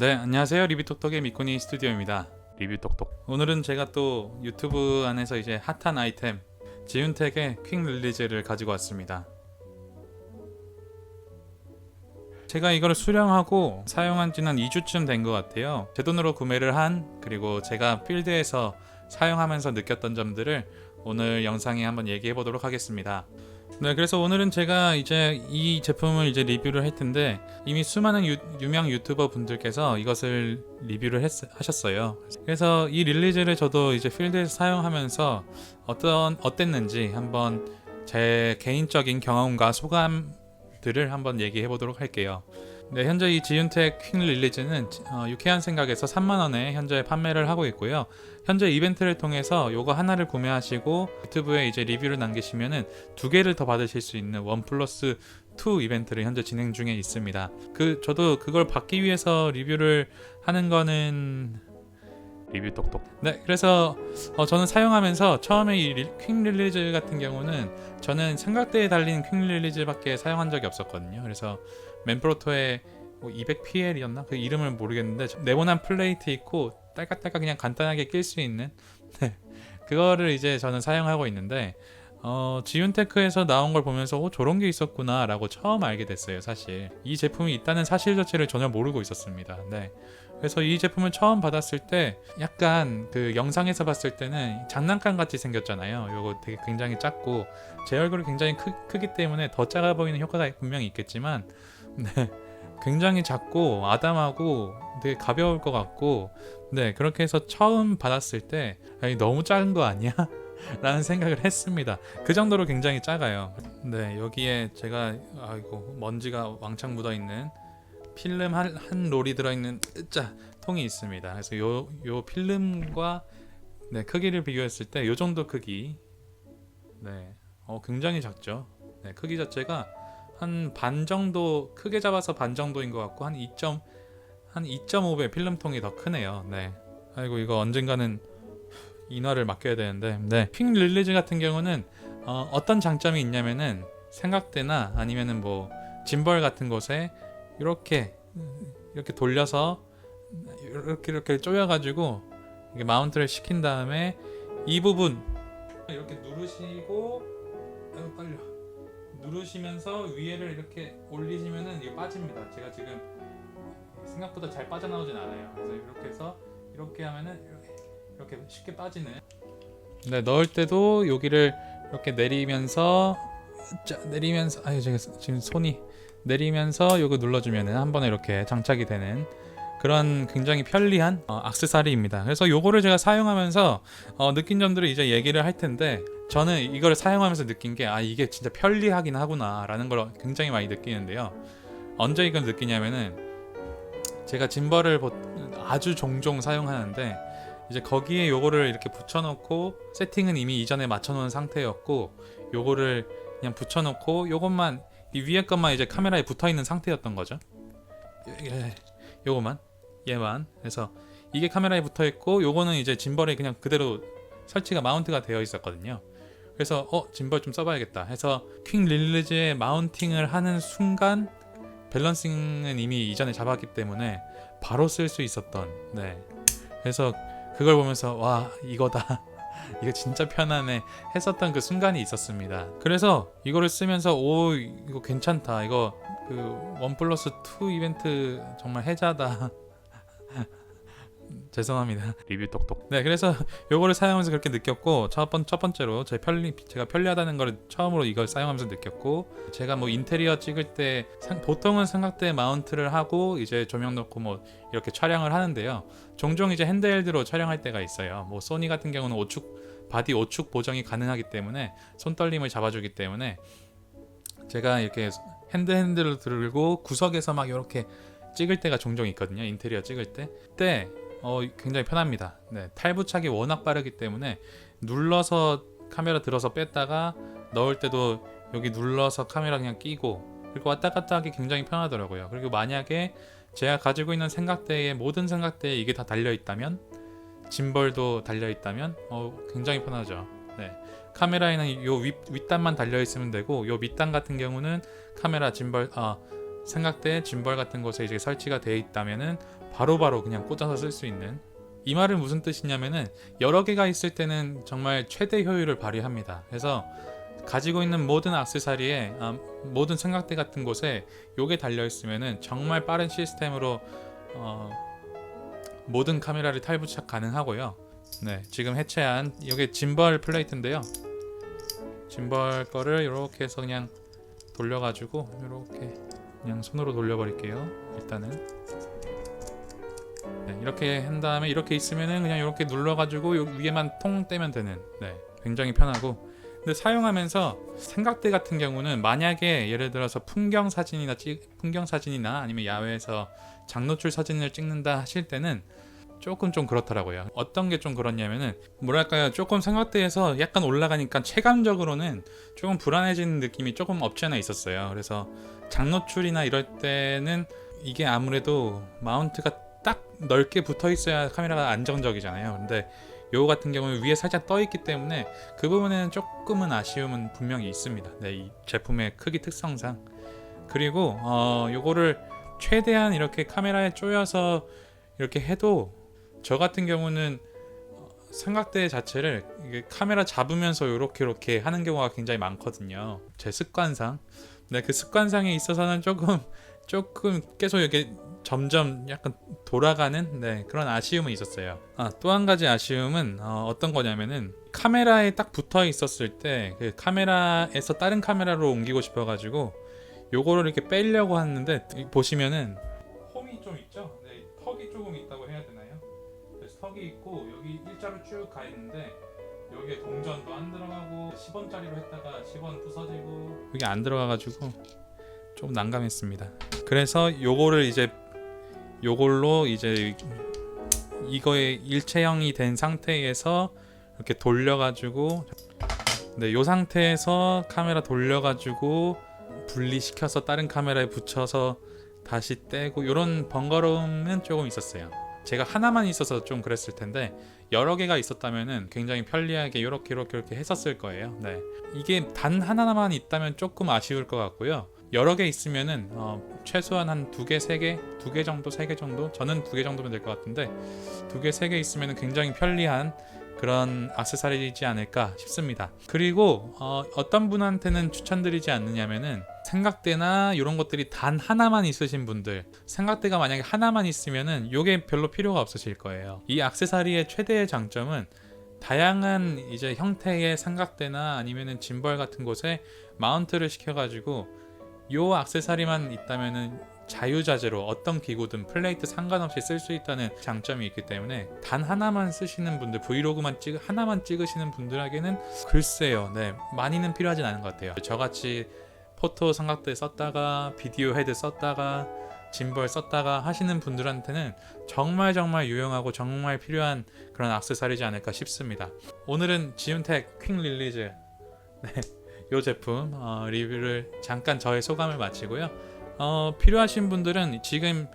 네, 안녕하세요. 리뷰톡톡의 미코니 스튜디오입니다. 리뷰톡톡. 오늘은 제가 또 유튜브 안에서 이제 핫한 아이템 지윤텍의 퀵 릴리즈를 가지고 왔습니다. 제가 이걸 수령하고 사용한 지는 2주쯤 된 것 같아요. 제 돈으로 구매를 한, 그리고 제가 필드에서 사용하면서 느꼈던 점들을 오늘 영상에 한번 얘기해 보도록 하겠습니다. 네, 그래서 오늘은 제가 이제 이 제품을 이제 리뷰를 할 텐데, 이미 수많은 유명 유튜버 분들께서 이것을 리뷰를 하셨어요. 그래서 이 릴리즈를 저도 이제 필드에서 사용하면서 어땠는지 한번 제 개인적인 경험과 소감들을 한번 얘기해 보도록 할게요. 네, 현재 이 지윤텍 퀵 릴리즈는 유쾌한 생각에서 3만원에 현재 판매를 하고 있고요. 현재 이벤트를 통해서 요거 하나를 구매하시고 유튜브에 이제 리뷰를 남기시면은 2개를 더 받으실 수 있는 1+2 이벤트를 현재 진행 중에 있습니다. 저도 그걸 받기 위해서 리뷰를 하는 거는 리뷰 똑똑. 네, 그래서 저는 사용하면서 처음에 이 퀵 릴리즈 같은 경우는 저는 삼각대에 달린 퀵 릴리즈밖에 사용한 적이 없었거든요. 그래서 맨프로토의 200PL이었나? 그 이름을 모르겠는데 네모난 플레이트 있고 딸깍딸깍 그냥 간단하게 낄 수 있는 네, 그거를 이제 저는 사용하고 있는데 지윤테크에서 나온 걸 보면서 저런 게 있었구나 라고 처음 알게 됐어요. 사실 이 제품이 있다는 사실 자체를 전혀 모르고 있었습니다. 네. 그래서 이 제품을 처음 받았을 때 약간 그 영상에서 봤을 때는 장난감 같이 생겼잖아요. 요거 되게 굉장히 작고 제 얼굴이 굉장히 크기 때문에 더 작아 보이는 효과가 분명히 있겠지만 네, 굉장히 작고 아담하고 되게 가벼울 것 같고 네, 그렇게 해서 처음 받았을 때 너무 작은 거 아니야? 라는 생각을 했습니다. 그 정도로 굉장히 작아요. 네, 여기에 제가 아이고 먼지가 왕창 묻어있는 필름 한 롤이 들어있는 통이 있습니다. 그래서 요 필름과 네, 크기를 비교했을 때 요 정도 크기 네, 굉장히 작죠. 네, 크기 자체가 한 반 정도 크게 잡아서 반 정도인 것 같고 한 2.5배 필름통이 더 크네요. 네. 아이고 이거 언젠가는 인화를 맡겨야 되는데 네. 퀵 릴리즈 같은 경우는 어떤 장점이 있냐면은 삼각대나 아니면은 뭐 짐벌 같은 곳에 이렇게 돌려서 이렇게 조여가지고 이게 마운트를 시킨 다음에 이 부분 이렇게 누르시고 빨려 누르시면서 위에를 이렇게 올리시면은 이게 빠집니다. 제가 지금 생각보다 잘 빠져나오진 않아요. 그래서 이렇게 해서 이렇게 하면은 이렇게 쉽게 빠지는. 네, 넣을 때도 여기를 이렇게 내리면서 제가 지금 손이 내리면서 요거 눌러주면은 한 번에 이렇게 장착이 되는 그런 굉장히 편리한 액세서리입니다. 그래서 요거를 제가 사용하면서 느낀 점들을 이제 얘기를 할 텐데 저는 이걸 사용하면서 느낀 게 이게 진짜 편리하긴 하구나 라는 걸 굉장히 많이 느끼는데요. 언제 이걸 느끼냐면은 제가 짐벌을 아주 종종 사용하는데 이제 거기에 요거를 이렇게 붙여놓고 세팅은 이미 이전에 맞춰놓은 상태였고 요거를 그냥 붙여놓고 요것만 이 위에 것만 이제 카메라에 붙어있는 상태였던 거죠. 요거만 얘만. 그래서 이게 카메라에 붙어있고 요거는 이제 짐벌에 그냥 그대로 설치가 마운트가 되어 있었거든요. 그래서 짐벌 좀 써봐야겠다 해서 퀵 릴리즈에 마운팅을 하는 순간 밸런싱은 이미 이전에 잡았기 때문에 바로 쓸 수 있었던 네. 그래서 그걸 보면서 와 이거다 이거 진짜 편하네 했었던 그 순간이 있었습니다. 그래서 이거를 쓰면서 이거 괜찮다, 이거 그 1+2 이벤트 정말 해자다 죄송합니다. 리뷰 똑똑. 네, 그래서 요거를 사용하면서 그렇게 느꼈고 첫 번째로 제가 편리하다는 걸 처음으로 이걸 사용하면서 느꼈고, 제가 뭐 인테리어 찍을 때 보통은 삼각대 마운트를 하고 이제 조명 넣고 뭐 이렇게 촬영을 하는데요. 종종 이제 핸드헬드로 촬영할 때가 있어요. 뭐 소니 같은 경우는 바디 5축 보정이 가능하기 때문에 손떨림을 잡아주기 때문에 제가 이렇게 핸드를 들고 구석에서 막 이렇게 찍을 때가 종종 있거든요. 인테리어 찍을 때. 그때 굉장히 편합니다. 네, 탈부착이 워낙 빠르기 때문에 눌러서 카메라 들어서 뺐다가 넣을 때도 여기 눌러서 카메라 그냥 끼고 그리고 왔다 갔다 하기 굉장히 편하더라고요. 그리고 만약에 제가 가지고 있는 모든 삼각대에 이게 다 달려있다면, 짐벌도 달려있다면 굉장히 편하죠. 네, 카메라에는 요 윗단만 달려있으면 되고 요 밑단 같은 경우는 카메라 짐벌 삼각대 짐벌 같은 곳에 이제 설치가 되어 있다면은 바로바로 그냥 꽂아서 쓸 수 있는. 이 말은 무슨 뜻이냐면은 여러 개가 있을 때는 정말 최대 효율을 발휘합니다. 그래서 가지고 있는 모든 액세서리에 모든 삼각대 같은 곳에 요게 달려 있으면은 정말 빠른 시스템으로 모든 카메라를 탈부착 가능하고요. 네, 지금 해체한 이게 짐벌 플레이트인데요. 짐벌 거를 이렇게 해서 그냥 돌려가지고 이렇게 그냥 손으로 돌려버릴게요. 일단은 네, 이렇게 한 다음에 이렇게 있으면은 그냥 이렇게 눌러가지고 요 위에만 통 떼면 되는. 네, 굉장히 편하고. 근데 사용하면서 삼각대 같은 경우는 만약에 예를 들어서 풍경 사진이나 아니면 야외에서 장노출 사진을 찍는다 하실 때는 조금 좀 그렇더라고요. 어떤 게 좀 그렇냐면은 뭐랄까요, 조금 삼각대에서 약간 올라가니까 체감적으로는 조금 불안해지는 느낌이 조금 없지 않아 있었어요. 그래서 장노출이나 이럴 때는 이게 아무래도 마운트가 딱 넓게 붙어 있어야 카메라가 안정적이잖아요. 근데 요거 같은 경우는 위에 살짝 떠 있기 때문에 그 부분에는 조금은 아쉬움은 분명히 있습니다. 네, 이 제품의 크기 특성상. 그리고 요거를 최대한 이렇게 카메라에 쪼여서 이렇게 해도 저 같은 경우는 삼각대 자체를 이게 카메라 잡으면서 이렇게 하는 경우가 굉장히 많거든요. 제 습관상. 네, 그 습관상에 있어서는 조금 계속 이렇게 점점 약간 돌아가는 그런 아쉬움은 있었어요. 또 한 가지 아쉬움은 어떤 거냐면은 카메라에 딱 붙어 있었을 때 그 카메라에서 다른 카메라로 옮기고 싶어가지고 요거를 이렇게 빼려고 하는데 보시면은 홈이 좀 있죠? 네, 턱이 조금 있다고 해야 되나요? 그래서 턱이 있고 여기 일자로 쭉 가 있는데 여기에 동전도 안 들어가고 10원짜리로 했다가 10원 부서지고 이게 안 들어가가지고 좀 난감했습니다. 그래서 요걸로 이제 이거의 일체형이 된 상태에서 이렇게 돌려가지고 요 상태에서 카메라 돌려가지고 분리시켜서 다른 카메라에 붙여서 다시 떼고 이런 번거로움은 조금 있었어요. 제가 하나만 있어서 좀 그랬을 텐데 여러 개가 있었다면은 굉장히 편리하게 이렇게 했었을 거예요. 네, 이게 단 하나만 있다면 조금 아쉬울 것 같고요. 여러 개 있으면은 최소한 한 두 개, 세 개 정도, 세 개 정도. 저는 두 개 정도면 될 것 같은데 두 개, 세 개 있으면은 굉장히 편리한 그런 액세서리이지 않을까 싶습니다. 그리고 어떤 분한테는 추천드리지 않느냐면은 삼각대나 이런 것들이 단 하나만 있으신 분들, 삼각대가 만약에 하나만 있으면은 요게 별로 필요가 없으실 거예요. 이 액세서리의 최대의 장점은 다양한 이제 형태의 삼각대나 아니면은 짐벌 같은 곳에 마운트를 시켜가지고 요 액세서리만 있다면은 자유자재로 어떤 기구든 플레이트 상관없이 쓸 수 있다는 장점이 있기 때문에 단 하나만 쓰시는 분들, 브이로그만 하나만 찍으시는 분들에게는 글쎄요, 네, 많이는 필요하진 않은 것 같아요. 저같이 포토 삼각대 썼다가 비디오 헤드 썼다가 짐벌 썼다가 하시는 분들한테는 정말 유용하고 정말 필요한 그런 액세서리지 않을까 싶습니다. 오늘은 지움텍 퀵 릴리즈 이 제품 리뷰를 잠깐 저의 소감을 마치고요. 필요하신 분들은 지금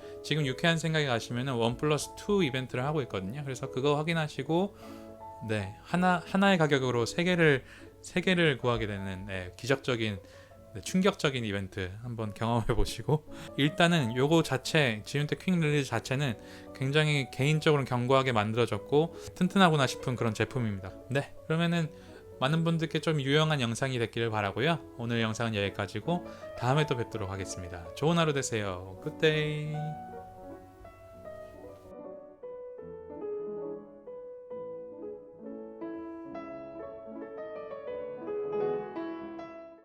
유쾌한 생각에 가시면 원 플러스 2 이벤트를 하고 있거든요. 그래서 그거 확인하시고 하나의 가격으로 세 개를 구하게 되는 기적적인 충격적인 이벤트 한번 경험해 보시고, 일단은 요거 자체 지움텍 퀵 릴리즈 자체는 굉장히 개인적으로 견고하게 만들어졌고 튼튼하구나 싶은 그런 제품입니다. 네, 그러면은 많은 분들께 좀 유용한 영상이 됐기를 바라고요. 오늘 영상은 여기까지고 다음에 또 뵙도록 하겠습니다. 좋은 하루 되세요. 굿데이.